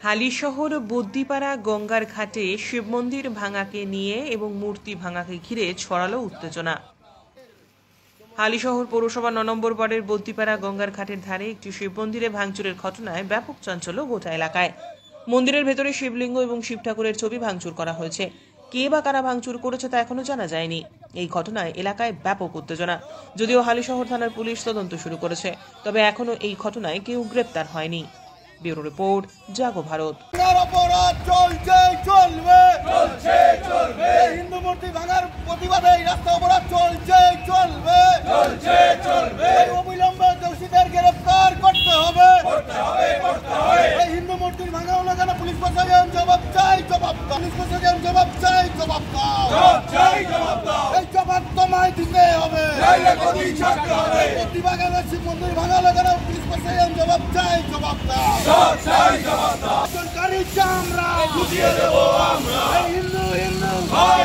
হালিশহর বদ্যিপাড়া গঙ্গার ঘাটে শিব মন্দির ভাঙাকে নিয়ে এবং মূর্তি ভাঙাকে ঘিরে ছড়ালো উত্তেজনা। হালিশহর পৌরসভা ৯ নম্বর ওয়ার্ডের বদ্যিপাড়া গঙ্গার ঘাটের ধারে একটি শিব মন্দিরে ভাঙচুরের ঘটনায় ব্যাপক চাঞ্চল্য গোটা এলাকায়। মন্দিরের ভেতরে শিবলিঙ্গ এবং শিব ঠাকুরের ছবি ভাঙচুর করা হয়েছে। কে বা কারা ভাঙচুর করেছে তা এখনো জানা যায়নি। এই ঘটনায় এলাকায় ব্যাপক উত্তেজনা। যদিও হালিশহর থানার পুলিশ তদন্ত শুরু করেছে, তবে এখনো এই ঘটনায় কেউ গ্রেপ্তার হয়নি। ব্যুরো রিপোর্ট, জাগো ভারত। হিন্দু মূর্তি ভাঙার প্রতিবাদে রাস্তা অবরোধ চলবে। অবিলম্বে দোষীদের গ্রেফতার করতে হবে। হিন্দু মূর্তির ভাঙা হলো কেন? পুলিশ প্রশাসন জবাব চাই, পুলিশ প্রশাসন জবাব চাই, জবাব দাও। এই জবাব তোমায় দিতে হবে। প্রতিবাদে শিব মন্দির ভাঙা হলো কেন? পুলিশ প্রশাসন জবাব চাই, জবাব দাও। সরকারি চামড়া বুঝিয়ে দেব আমরা। হিন্দু ভাই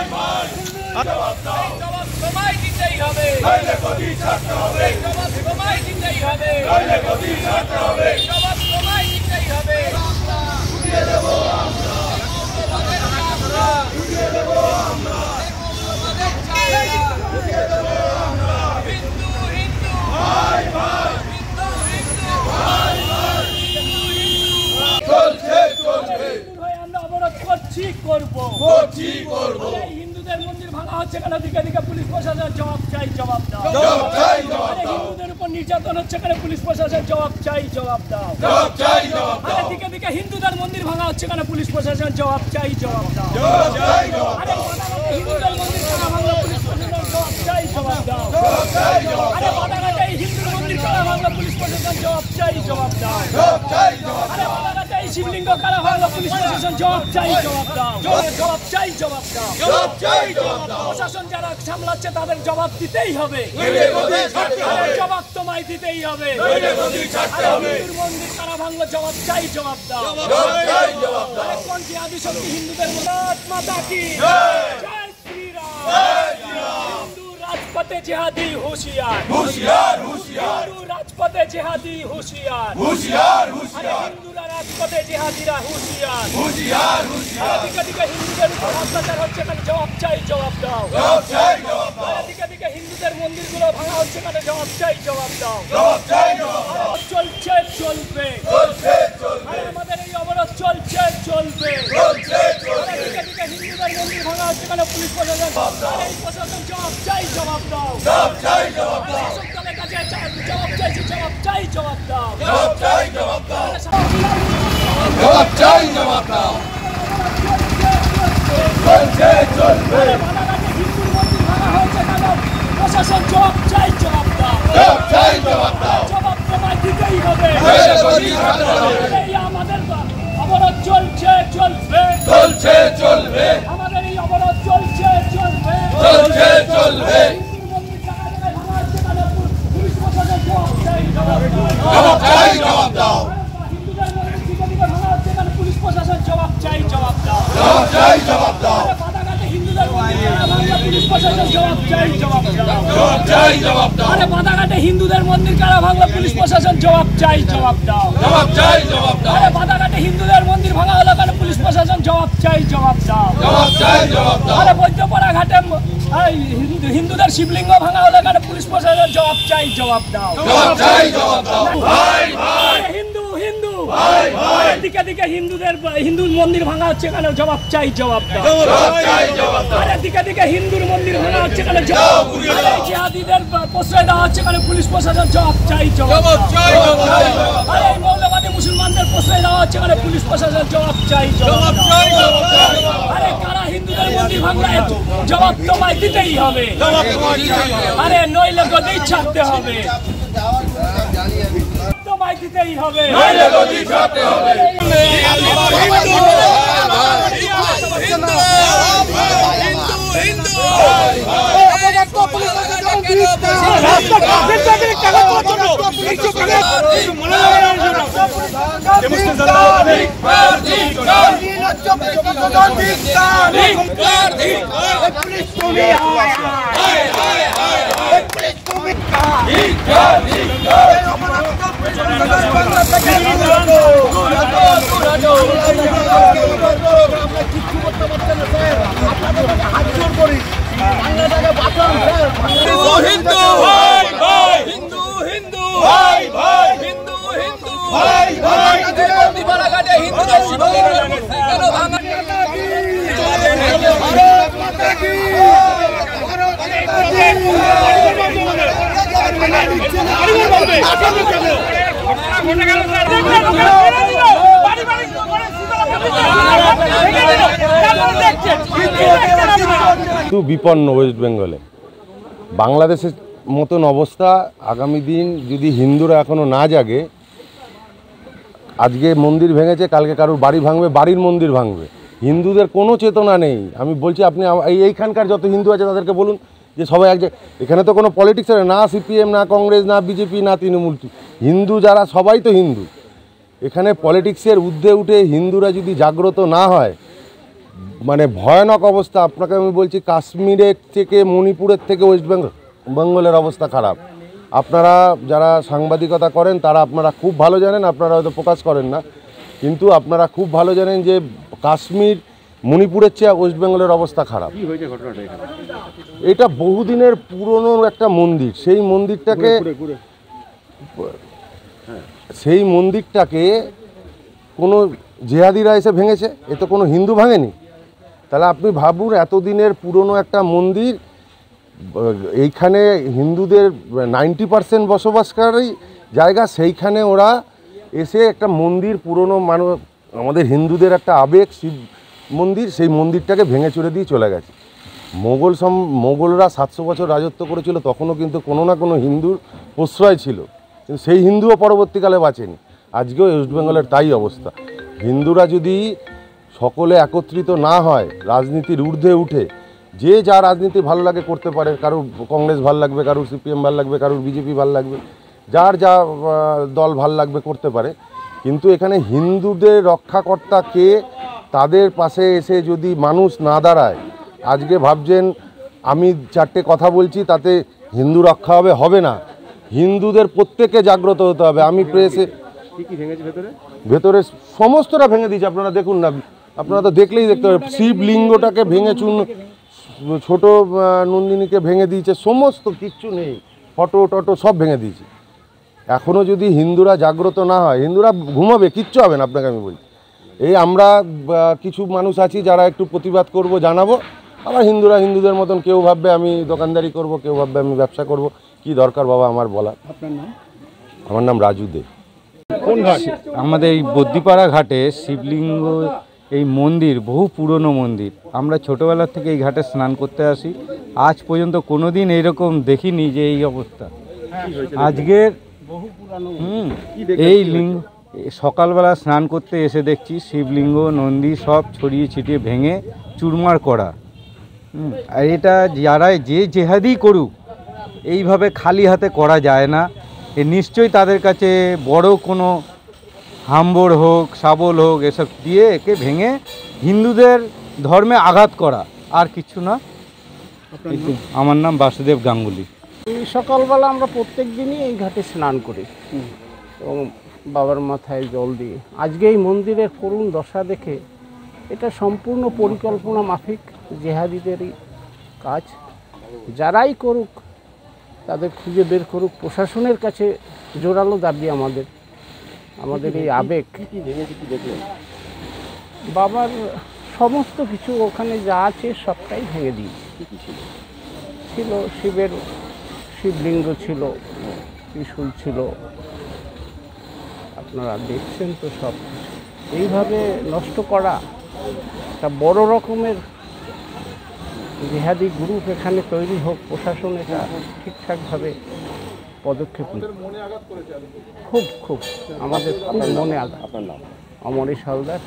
জবাব দাও। জবাব তোমায় দিতেই হবে। নইলে গদি ছাড়তে হবে। জবাব তোমায় দিতেই হবে। নইলে গদি ছাড়তে হবে। জবাব তোমায় দিতেই হবে। বুঝিয়ে দেব আমরা। বুঝিয়ে দেব আমরা। বুঝিয়ে দেব আমরা। হিন্দু ভাই হিন্দু ভাই চলবে। আমরা অবরোধ করবো। হিন্দুদের মন্দির ভাঙা হচ্ছে কেন? দিকে দিকে পুলিশ প্রশাসন জবাব চাই, জবাব দাও। হিন্দুদের উপর নির্যাতন হচ্ছে কেন? পুলিশ প্রশাসন জবাব চাই, জবাব দাও। দিকে দিকে হিন্দুদের মন্দির ভাঙা হচ্ছে কেন? পুলিশ প্রশাসন জবাব চাই, জবাব দাও। হিন্দুদের মন্দির কারা ভাঙলো? পুলিশ প্রশাসন জবাব চাই, জবাব দাও। বাদাঘাটে হিন্দুর মন্দির কারা ভাঙলো? পুলিশ প্রশাসন জবাব চাই, জবাব দাও। বাদাঘাটে শিবলিঙ্গ কারা ভাঙলো? পুলিশ প্রশাসন জবাব চাই, জবাব দাও। জবাব চাই, জবাব দাও। প্রশাসন যারা সামলাচ্ছে তাদের জবাব দিতেই হবে। জবাব তোমায় দিতেই হবে। হিন্দুর মন্দির কারা ভাঙলো? জবাব চাই, জবাব দাও। কোন জিহাদি শক্তি হিন্দুদের মাতা কি? জয় শ্রীরাম। হিন্দু রাজপথে জিহাদি হুঁশিয়ার। হিন্দু রাজপথে জিহাদি হুঁশিয়ার। হিন্দুরা রাজপথে জিহাদিরা হুঁশিয়ার। দিকে দিকে হিন্দুদের উপর অত্যাচার হচ্ছে কেন? জবাব চাই, জবাব দাও। দিকে দিকে হিন্দুদের মন্দিরগুলো ভাঙা হচ্ছে কেন? জবাব চাই, জবাব দাও। চলবে। আমাদের এই অবরোধ চলবে। দিকে দিকে হিন্দুদের মন্দির ভাঙা হচ্ছে কেন? পুলিশ প্রশাসন প্রশাসন জবাব চাই, জবাব দাও। শাসক দলের কাছে জবাব চাইছি, জবাব চাই, জবাব দাও। চলবে। হিন্দুর মন্দির ভাঙা হয়েছে কেন? প্রশাসন জবাব চাই, জবাব দাও। জবাব তোমায় দিতেই হবে। আমাদের অবরোধ চলবে। আমাদের এই অবরোধ চলবে। হিন্দুর মন্দির জায়গায় ভাঙা হচ্ছে কেন? পুলিশ প্রশাসন জবাব চাই, জবাব দাও। হিন্দুদের মন্দির দিকে দিকে ভাঙা হচ্ছে কেন? পুলিশ প্রশাসন জবাব চাই, জবাব দাও। বাদাঘাটে হিন্দুদের মন্দির ভাঙা পুলিশ প্রশাসন জবাব চাই, জবাব দাও। বাদাঘাটে হিন্দুদের মন্দির কারা ভাঙলো? পুলিশ প্রশাসন জবাব চাই, জবাব দাও। বাদাঘাটে হিন্দুদের মন্দির ভাঙা হলো কেন? পুলিশ প্রশাসন জবাব চাই, জবাব দাও। বৈদ্যপাড়া ঘাটে হিন্দুদের শিবলিঙ্গ ভাঙা হলো কেন? পুলিশ প্রশাসন জবাব চাই, জবাব দাও। দিকে দিকে হিন্দুর মন্দির ভাঙা হচ্ছে কেন? জবাব চাই, জবাব দাও। দিকে দিকে হিন্দুর মন্দির ভাঙা হচ্ছে কেন? জিহাদিদের প্রশ্রয় দেওয়া হচ্ছে কেন? পুলিশ প্রশাসন জবাব চাই, জবাব দাও। মৌলবাদী মুসলমানদের প্রশ্রয় দেওয়া হচ্ছে কেন? পুলিশ প্রশাসন জবাব চাই, জবাব দাও। কারা হিন্দুদের মন্দির ভাঙলো? জবাব তোমায় দিতেই হবে। নইলে গদি ছাড়তে হবে। দিতেই হবে। কিন্তু বিপন্ন ওয়েস্ট বেঙ্গলে বাংলাদেশের মতন অবস্থা। আগামী দিন যদি হিন্দুরা এখনো না জাগে, আজকে মন্দির ভেঙেছে, কালকে কারোর বাড়ি ভাঙবে, বাড়ির মন্দির ভাঙবে। হিন্দুদের কোনো চেতনা নেই। আমি বলছি, আপনি এইখানকার যত হিন্দু আছে তাদেরকে বলুন যে সবাই এক জায়গায়, এখানে তো কোনো পলিটিক্স না সিপিএম, না কংগ্রেস, না বিজেপি, না তৃণমূল। হিন্দু যারা সবাই তো হিন্দু। এখানে পলিটিক্সের ঊর্ধ্বে উঠে হিন্দুরা যদি জাগ্রত না হয়, মানে ভয়ানক অবস্থা। আপনাকে আমি বলছি, কাশ্মীরের থেকে, মণিপুরের থেকে ওয়েস্ট বেঙ্গলের অবস্থা খারাপ। আপনারা যারা সাংবাদিকতা করেন তারা আপনারা খুব ভালো জানেন, আপনারা হয়তো প্রকাশ করেন না, কিন্তু আপনারা খুব ভালো জানেন যে কাশ্মীর, মণিপুরের চেয়ে ওয়েস্ট বেঙ্গলের অবস্থা খারাপ। কি হয়েছে ঘটনাটা এখানে? এটা বহুদিনের পুরনো একটা মন্দির। সেই মন্দিরটাকে কোনো জেহাদিরা এসে ভেঙেছে, এ তো কোনো হিন্দু ভাঙেনি। তাহলে আপনি ভাবুন, এতদিনের পুরনো একটা মন্দির, এইখানে হিন্দুদের 90% বসবাসকারী জায়গা, সেইখানে ওরা এসে একটা মন্দির, পুরনো আমাদের হিন্দুদের একটা আবেগ শিব মন্দির, সেই মন্দিরটাকে ভেঙে চুরে দিয়ে চলে গেছে। মোগলরা 700 বছর রাজত্ব করেছিল, তখনও কিন্তু কোনো না কোনো হিন্দুর প্রশ্রয় ছিল, কিন্তু সেই হিন্দুও পরবর্তীকালে বাঁচেনি। আজকেও ওয়েস্ট বেঙ্গলের তাই অবস্থা। হিন্দুরা যদি সকলে একত্রিত না হয়, রাজনীতির ঊর্ধ্বে উঠে, যে যা রাজনীতি ভালো লাগে করতে পারে, কারোর কংগ্রেস ভালো লাগবে, কারোর সিপিএম ভালো লাগবে, কারোর বিজেপি ভালো লাগবে, যার যা দল ভালো লাগবে করতে পারে, কিন্তু এখানে হিন্দুদের রক্ষাকর্তা কে, তাদের পাশে এসে যদি মানুষ না দাঁড়ায়, আজকে ভাবছেন আমি 4টে কথা বলছি তাতে হিন্দু রক্ষা হবে, হবে না। হিন্দুদের প্রত্যেকে জাগ্রত হতে হবে। আমি প্রেসে ভেতরে সমস্তটা ভেঙে দিয়েছি, আপনারা দেখুন না, আপনারা তো দেখলেই দেখতে পাবেন। শিবলিঙ্গটাকে ভেঙে ছোট নন্দিনীকে ভেঙে দিয়েছে, সমস্ত কিচ্ছু নেই, ফটো টটো সব ভেঙে দিয়েছে। এখনও যদি হিন্দুরা জাগ্রত না হয়, হিন্দুরা ঘুমাবে, কিচ্ছু হবে না। আপনাকে আমি বলি, এই আমরা কিছু মানুষ আছি যারা একটু প্রতিবাদ করব, জানাবো, আবার হিন্দুরা হিন্দুদের মতন, কেউ ভাববে আমি দোকানদারি করব, কেউ ভাববে আমি ব্যবসা করব। কি দরকার বাবা আমার বলা? আপনার নাম? আমার নাম রাজু দে। কোন ঘাট? আমাদের এই বদ্দিপাড়া ঘাটে শিবলিঙ্গ, এই মন্দির বহু পুরনো মন্দির। আমরা ছোটোবেলা থেকে এই ঘাটে স্নান করতে আসি, আজ পর্যন্ত কোনো দিন এইরকম দেখিনি যে এই অবস্থা। আজকের এই লিঙ্গ, সকালবেলা স্নান করতে এসে দেখছি শিবলিঙ্গ, নন্দী সব ছড়িয়ে ছিটিয়ে ভেঙে চুরমার করা। আর এটা যারা যে জেহাদি করুক, এইভাবে খালি হাতে করা যায় না। এ নিশ্চয়ই তাদের কাছে বড় কোনো হাম্বর হোক, শাবল হোক, এসব দিয়ে একে ভেঙে হিন্দুদের ধর্মে আঘাত করা, আর কিছু না। আমার নাম বাসুদেব গাঙ্গুলি। এই সকালবেলা আমরা প্রত্যেক দিনই এই ঘাটে স্নান করি এবং বাবার মাথায় জল দিই। আজকে এই মন্দিরের করুণ দশা দেখে, এটা সম্পূর্ণ পরিকল্পনা মাফিক জেহাদিদেরই কাজ। যারাই করুক তাদের খুঁজে বের করুক। প্রশাসনের কাছে জোরালো দাবি আমাদের এই আবেগ। বাবার সমস্ত কিছু ওখানে যা আছে সবটাই ভেঙে দিয়েছে। ছিল শিবলিঙ্গ ছিল, ত্রিশূল ছিল, আপনারা দেখছেন তো সব। এইভাবে নষ্ট করা, একটা বড় রকমের জিহাদি গ্রুপ এখানে তৈরি হোক, প্রশাসন এটা ঠিকঠাকভাবে পদক্ষেপ নেয়। খুব আমাদের খুব মনে আঘাত। অমরেশ হালদার।